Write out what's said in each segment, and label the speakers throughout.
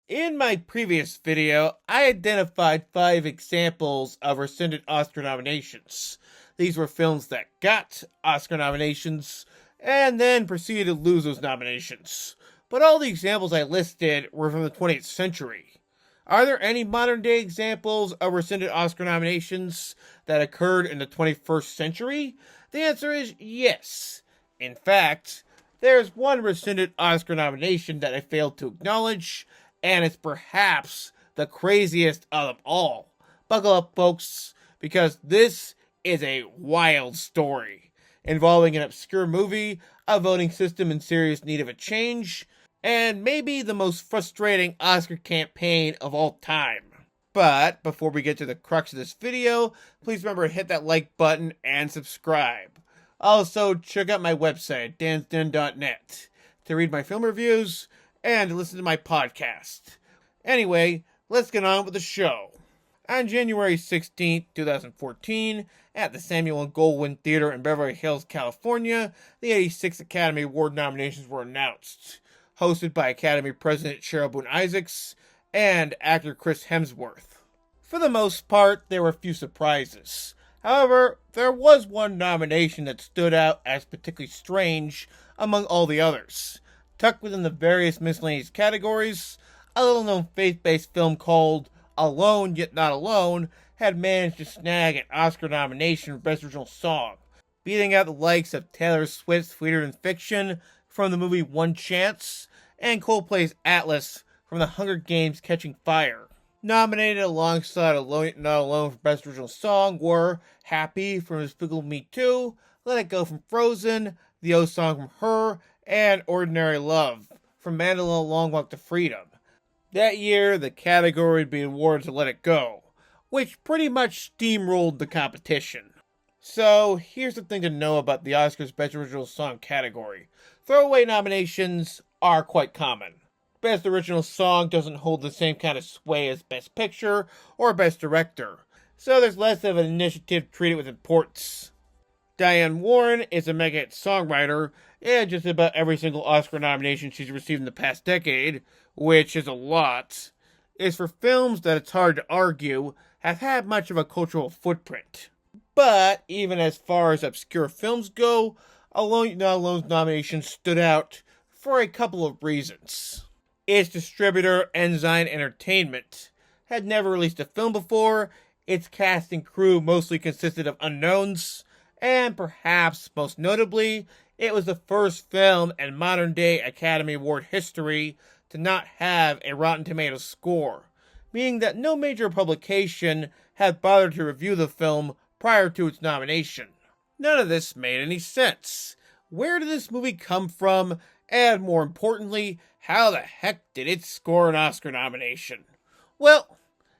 Speaker 1: In my previous video, I identified 5 examples of rescinded Oscar nominations. These were films that got Oscar nominations and then proceeded to lose those nominations. But all the examples I listed were from the 20th century. Are there any modern day examples of rescinded Oscar nominations that occurred in the 21st century? The answer is yes. In fact, there's one rescinded Oscar nomination that I failed to acknowledge, and it's perhaps the craziest of them all. Buckle up, folks, because this is a wild story involving an obscure movie, a voting system in serious need of a change, and maybe the most frustrating Oscar campaign of all time. But before we get to the crux of this video, please remember to hit that like button and subscribe. Also, check out my website, dansden.net, to read my film reviews and to listen to my podcast. Anyway, let's get on with the show. On January 16, 2014, at the Samuel and Goldwyn Theater in Beverly Hills, California, the 86th Academy Award nominations were announced, hosted by Academy President Cheryl Boone Isaacs and actor Chris Hemsworth. For the most part, there were few surprises. However, there was one nomination that stood out as particularly strange among all the others. Tucked within the various miscellaneous categories, a little-known faith-based film called Alone Yet Not Alone had managed to snag an Oscar nomination for Best Original Song, beating out the likes of Taylor Swift's Sweeter Than Fiction from the movie One Chance, and Coldplay's Atlas from the Hunger Games Catching Fire. Nominated alongside Alone Yet Not Alone for Best Original Song were Happy from Despicable Me 2, Let It Go from Frozen, The O Song from Her, and Ordinary Love from Mandela Long Walk to Freedom. That year, the category would be awarded to Let It Go, which pretty much steamrolled the competition. So, here's the thing to know about the Oscars Best Original Song category. Throwaway nominations are quite common. Best Original Song doesn't hold the same kind of sway as Best Picture or Best Director, so there's less of an initiative to treat it with importance. Diane Warren is a mega-hit songwriter, and just about every single Oscar nomination she's received in the past decade, which is a lot, is for films that it's hard to argue have had much of a cultural footprint. But even as far as obscure films go, Alone Yet Not Alone's nomination stood out for a couple of reasons. Its distributor, Ensign Entertainment, had never released a film before, its cast and crew mostly consisted of unknowns, and perhaps most notably, it was the first film in modern-day Academy Award history to not have a Rotten Tomatoes score, meaning that no major publication had bothered to review the film prior to its nomination. None of this made any sense. Where did this movie come from? And more importantly, how the heck did it score an Oscar nomination? Well,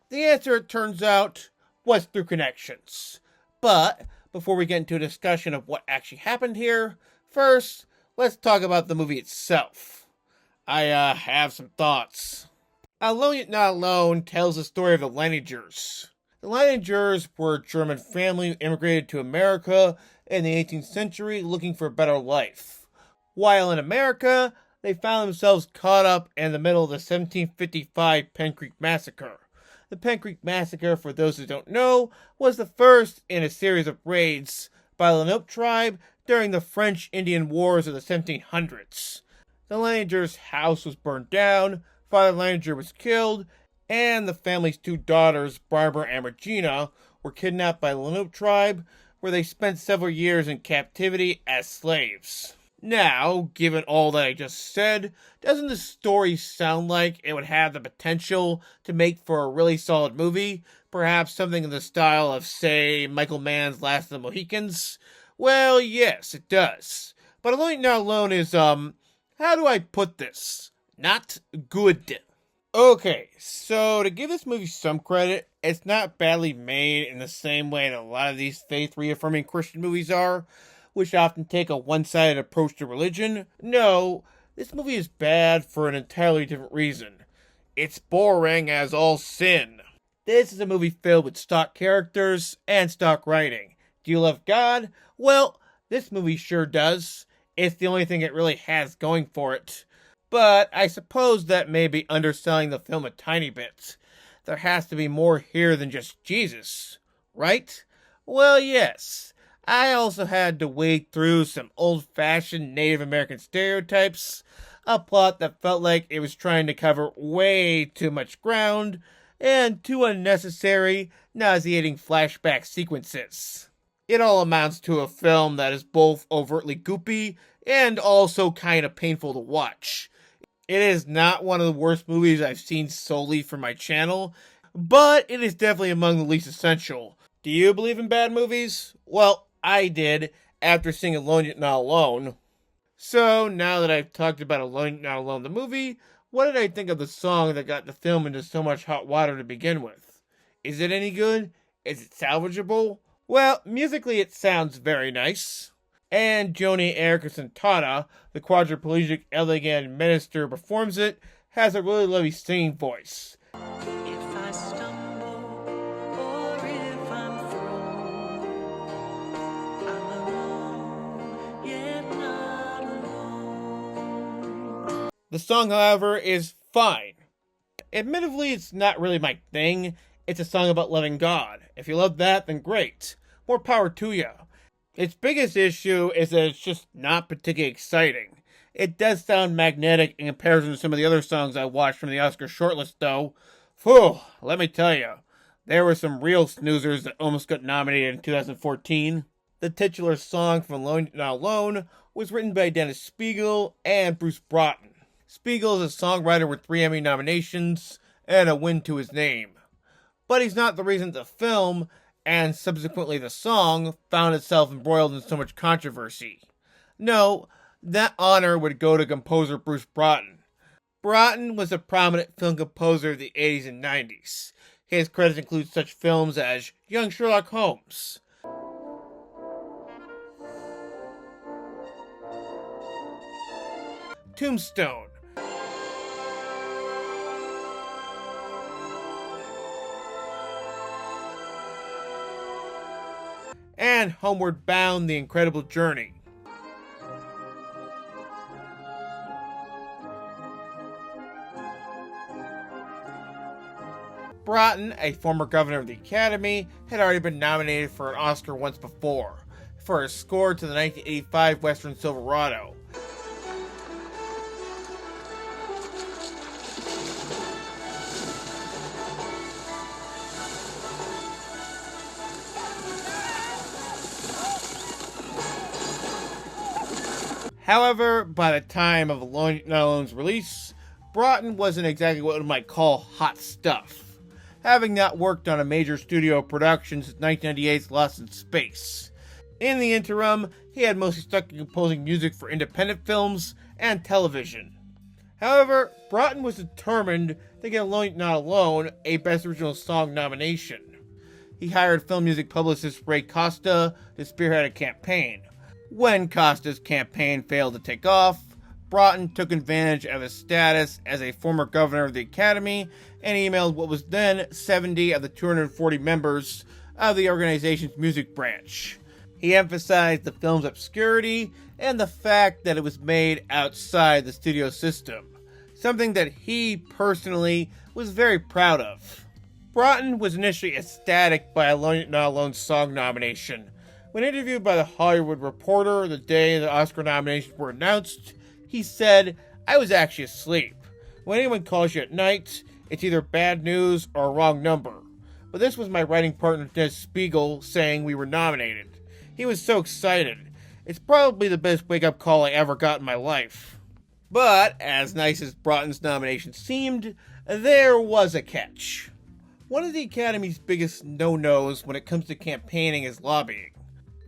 Speaker 1: the answer, it turns out, was through connections. But before we get into a discussion of what actually happened here, first, let's talk about the movie itself. I have some thoughts. Alone Yet Not Alone tells the story of the Leiningers. The Leiningers were a German family who immigrated to America in the 18th century looking for a better life. While in America, they found themselves caught up in the middle of the 1755 Pen Creek Massacre. The Pen Creek Massacre, for those who don't know, was the first in a series of raids by the Lenape tribe during the French Indian Wars of the 1700s. The Leiningers' house was burned down, Father Leininger was killed, and the family's 2 daughters, Barbara and Regina, were kidnapped by the Lenape tribe, where they spent several years in captivity as slaves. Now, given all that I just said, doesn't the story sound like it would have the potential to make for a really solid movie? Perhaps something in the style of, say, Michael Mann's Last of the Mohicans? Well, yes, it does. But Alone Yet Not Alone is, how do I put this? Not good. Okay, so to give this movie some credit, it's not badly made in the same way that a lot of these faith-reaffirming Christian movies are, which often take a one-sided approach to religion. No, this movie is bad for an entirely different reason. It's boring as all sin. This is a movie filled with stock characters and stock writing. Do you love God? Well, this movie sure does. It's the only thing it really has going for it. But I suppose that may be underselling the film a tiny bit. There has to be more here than just Jesus, right? Well, yes. I also had to wade through some old-fashioned Native American stereotypes, a plot that felt like it was trying to cover way too much ground, and two unnecessary, nauseating flashback sequences. It all amounts to a film that is both overtly goopy and also kind of painful to watch. It is not one of the worst movies I've seen solely for my channel, but it is definitely among the least essential. Do you believe in bad movies? Well, I did, after seeing Alone Yet Not Alone. So, now that I've talked about Alone Yet Not Alone the movie, what did I think of the song that got the film into so much hot water to begin with? Is it any good? Is it salvageable? Well, musically it sounds very nice. And Joni Eareckson Tada, the quadriplegic elegant minister performs it, has a really lovely singing voice.
Speaker 2: If I stumble or if I'm thrown, I'm alone, yet not alone.
Speaker 1: The song, however, is fine. Admittedly, it's not really my thing. It's a song about loving God. If you love that, then great. More power to you. Its biggest issue is that it's just not particularly exciting. It does sound magnetic in comparison to some of the other songs I watched from the Oscar shortlist, though. Phew, let me tell you, there were some real snoozers that almost got nominated in 2014. The titular song from Alone Not Alone was written by Dennis Spiegel and Bruce Broughton. Spiegel is a songwriter with 3 Emmy nominations and a win to his name. But he's not the reason the film, and subsequently the song, found itself embroiled in so much controversy. No, that honor would go to composer Bruce Broughton. Broughton was a prominent film composer of the 80s and 90s. His credits include such films as Young Sherlock Holmes, Tombstone, and Homeward Bound: The Incredible Journey. Broughton, a former governor of the Academy, had already been nominated for an Oscar once before, for his score to the 1985 Western Silverado. However, by the time of Alone Not Alone's release, Broughton wasn't exactly what one might call hot stuff, having not worked on a major studio production since 1998's Lost in Space. In the interim, he had mostly stuck to composing music for independent films and television. However, Broughton was determined to get Alone Not Alone a Best Original Song nomination. He hired film music publicist Ray Costa to spearhead a campaign. When Costa's campaign failed to take off, Broughton took advantage of his status as a former governor of the Academy and emailed what was then 70 of the 240 members of the organization's music branch. He emphasized the film's obscurity and the fact that it was made outside the studio system, something that he personally was very proud of. Broughton was initially ecstatic by Alone Not Alone's song nomination. When interviewed by The Hollywood Reporter the day the Oscar nominations were announced, he said, "I was actually asleep. When anyone calls you at night, it's either bad news or a wrong number. But this was my writing partner Dennis Spiegel saying we were nominated. He was so excited. It's probably the best wake-up call I ever got in my life." But, as nice as Broughton's nomination seemed, there was a catch. One of the Academy's biggest no-nos when it comes to campaigning is lobbying.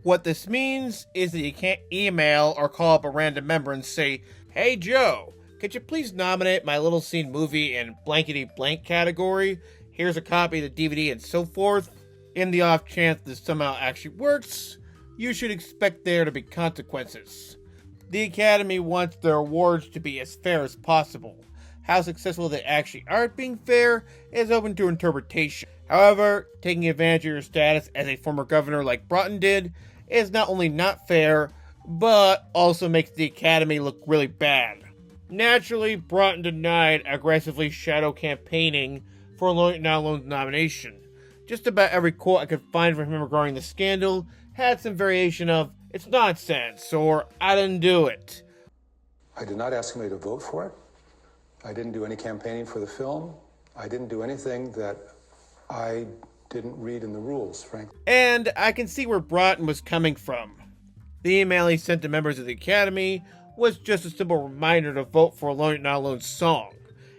Speaker 1: What this means is that you can't email or call up a random member and say, "Hey Joe, could you please nominate my little scene movie in blankety blank category? Here's a copy of the DVD," and so forth. In the off chance this somehow actually works, you should expect there to be consequences. The Academy wants their awards to be as fair as possible. How successful they actually are at being fair is open to interpretation. However, taking advantage of your status as a former governor like Broughton did is not only not fair, but also makes the Academy look really bad. Naturally, Broughton denied aggressively shadow campaigning for Alone Not Alone's nomination. Just about every quote I could find from him regarding the scandal had some variation of, "It's nonsense," or "I didn't do it."
Speaker 3: I did not ask anybody to vote for it. I didn't do any campaigning for the film. I didn't do anything that I didn't read in the rules, frankly.
Speaker 1: And I can see where Broughton was coming from. The email he sent to members of the Academy was just a simple reminder to vote for Alone Not Alone's song.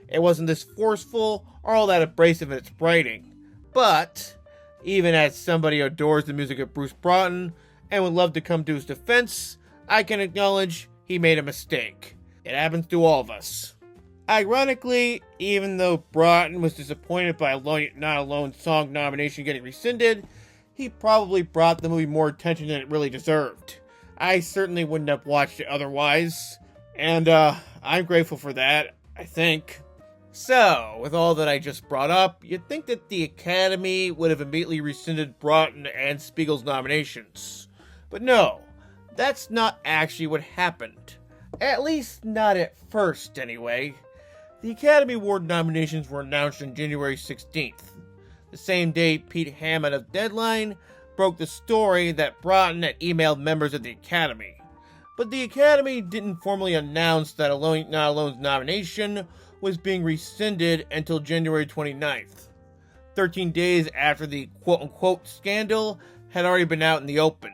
Speaker 1: It wasn't this forceful or all that abrasive in its writing. But, even as somebody who adores the music of Bruce Broughton and would love to come to his defense, I can acknowledge he made a mistake. It happens to all of us. Ironically, even though Broughton was disappointed by Alone Not Alone's song nomination getting rescinded, he probably brought the movie more attention than it really deserved. I certainly wouldn't have watched it otherwise, and I'm grateful for that, I think. So, with all that I just brought up, you'd think that the Academy would have immediately rescinded Broughton and Spiegel's nominations. But no, that's not actually what happened. At least not at first, anyway. The Academy Award nominations were announced on January 16th. The same day Pete Hammond of Deadline broke the story that Broughton had emailed members of the Academy. But the Academy didn't formally announce that Alone Not Alone's nomination was being rescinded until January 29th. 13 days after the quote-unquote scandal had already been out in the open.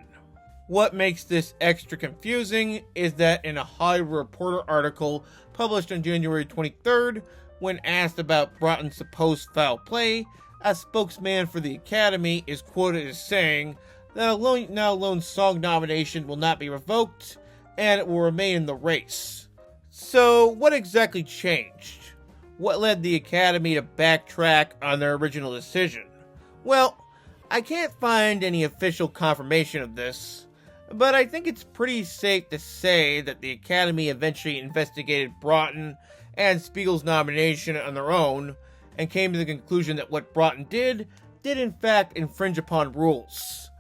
Speaker 1: What makes this extra confusing is that in a Hollywood Reporter article published on January 23rd, when asked about Broughton's supposed foul play, a spokesman for the Academy is quoted as saying that Alone Not Alone's song nomination will not be revoked, and it will remain in the race. So, what exactly changed? What led the Academy to backtrack on their original decision? Well, I can't find any official confirmation of this, but I think it's pretty safe to say that the Academy eventually investigated Broughton and Spiegel's nomination on their own, and came to the conclusion that what Broughton did in fact infringe upon rules.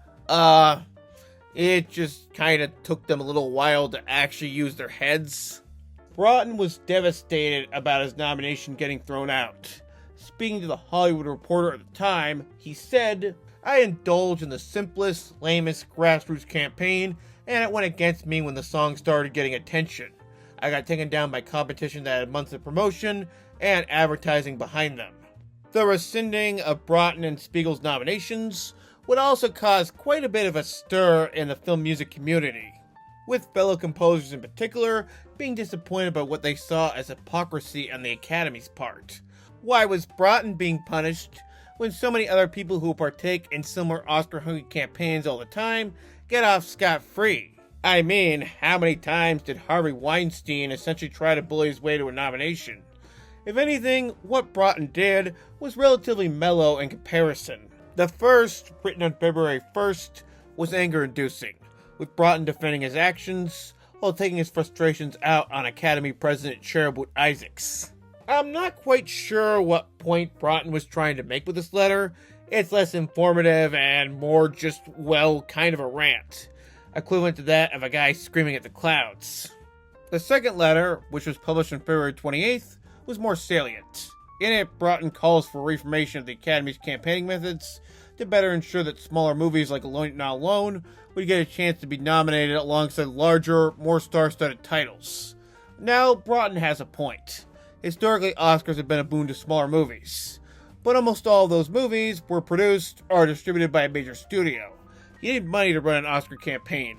Speaker 1: It just kinda took them a little while to actually use their heads. Broughton was devastated about his nomination getting thrown out. Speaking to the Hollywood Reporter at the time, he said, "I indulged in the simplest, lamest grassroots campaign, and it went against me when the song started getting attention. I got taken down by competition that had months of promotion and advertising behind them." The rescinding of Broughton and Spiegel's nominations would also cause quite a bit of a stir in the film music community, with fellow composers in particular being disappointed by what they saw as hypocrisy on the Academy's part. Why was Broughton being punished when so many other people who partake in similar Oscar-hungry campaigns all the time get off scot-free? I mean, how many times did Harvey Weinstein essentially try to bully his way to a nomination? If anything, what Broughton did was relatively mellow in comparison. The first, written on February 1st, was anger-inducing, with Broughton defending his actions while taking his frustrations out on Academy President Sherwood Isaacs. I'm not quite sure what point Broughton was trying to make with this letter. It's less informative and more just, well, kind of a rant, equivalent to that of a guy screaming at the clouds. The second letter, which was published on February 28th, was more salient. In it, Broughton calls for reformation of the Academy's campaigning methods to better ensure that smaller movies like Alone Not Alone would get a chance to be nominated alongside larger, more star-studded titles. Now, Broughton has a point. Historically, Oscars have been a boon to smaller movies, but almost all of those movies were produced or distributed by a major studio. You need money to run an Oscar campaign,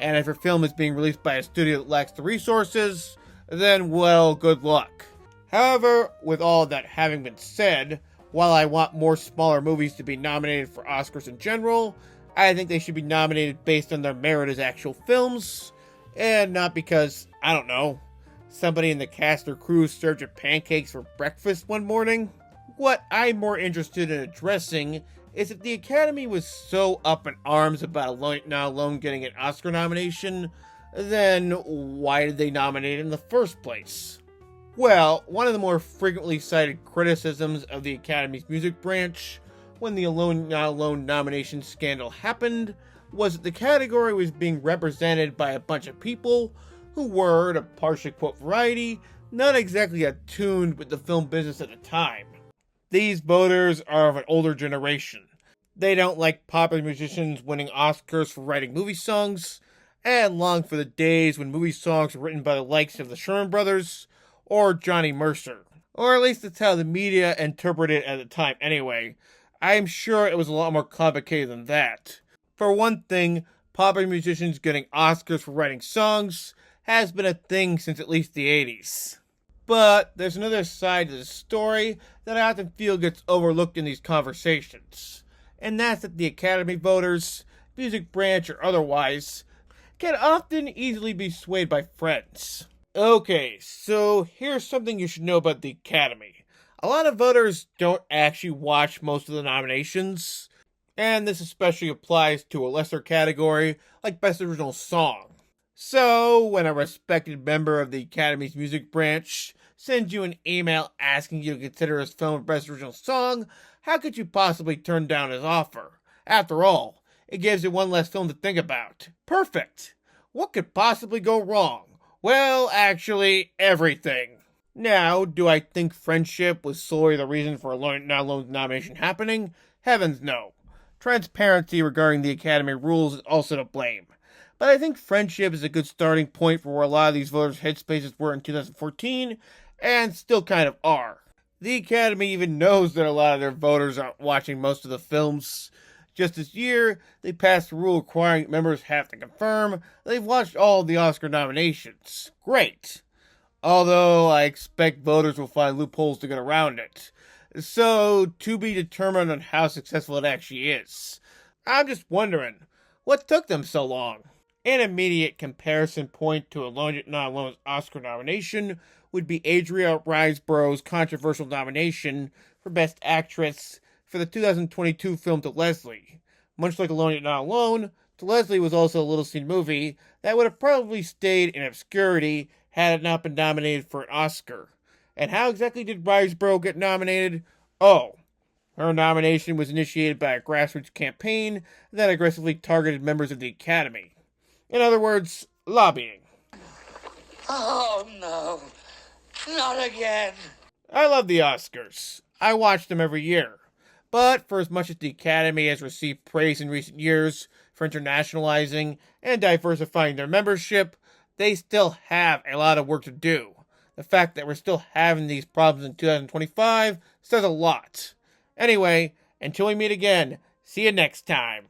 Speaker 1: and if your film is being released by a studio that lacks the resources, then, well, good luck. However, with all that having been said, while I want more smaller movies to be nominated for Oscars in general, I think they should be nominated based on their merit as actual films, and not because, I don't know, somebody in the cast or crew served you pancakes for breakfast one morning. What I'm more interested in addressing is that the Academy was so up in arms about Alone Not Alone getting an Oscar nomination, then why did they nominate it in the first place? Well, one of the more frequently cited criticisms of the Academy's music branch when the Alone Not Alone nomination scandal happened was that the category was being represented by a bunch of people who were, to partially quote Variety, not exactly attuned with the film business at the time. These voters are of an older generation. They don't like popular musicians winning Oscars for writing movie songs, and long for the days when movie songs were written by the likes of the Sherman Brothers or Johnny Mercer. Or at least that's how the media interpreted it at the time anyway. I'm sure it was a lot more complicated than that. For one thing, popular musicians getting Oscars for writing songs has been a thing since at least the 80s. But there's another side to the story that I often feel gets overlooked in these conversations. And that's that the Academy voters, music branch or otherwise, can often easily be swayed by friends. Okay, so here's something you should know about the Academy. A lot of voters don't actually watch most of the nominations, and this especially applies to a lesser category like Best Original Song. So, when a respected member of the Academy's music branch sends you an email asking you to consider his film for Best Original Song, how could you possibly turn down his offer? After all, it gives you one less film to think about. Perfect! What could possibly go wrong? Well, actually, everything. Now, do I think friendship was solely the reason for a Alone Not Alone nomination happening? Heavens no. Transparency regarding the Academy rules is also to blame. But I think friendship is a good starting point for where a lot of these voters' headspaces were in 2014, and still kind of are. The Academy even knows that a lot of their voters aren't watching most of the films. Just this year, they passed a rule requiring members have to confirm they've watched all of the Oscar nominations. Great! Although I expect voters will find loopholes to get around it. So, to be determined on how successful it actually is. I'm just wondering, what took them so long? An immediate comparison point to Alone Yet Not Alone's Oscar nomination would be Adria Riseborough's controversial nomination for Best Actress for the 2022 film To Leslie. Much like Alone Yet Not Alone, To Leslie was also a little-seen movie that would have probably stayed in obscurity had it not been nominated for an Oscar. And how exactly did Riseborough get nominated? Oh, her nomination was initiated by a grassroots campaign that aggressively targeted members of the Academy. In other words, lobbying.
Speaker 4: Oh no, not again.
Speaker 1: I love the Oscars. I watch them every year. But for as much as the Academy has received praise in recent years for internationalizing and diversifying their membership, they still have a lot of work to do. The fact that we're still having these problems in 2025 says a lot. Anyway, until we meet again, see you next time.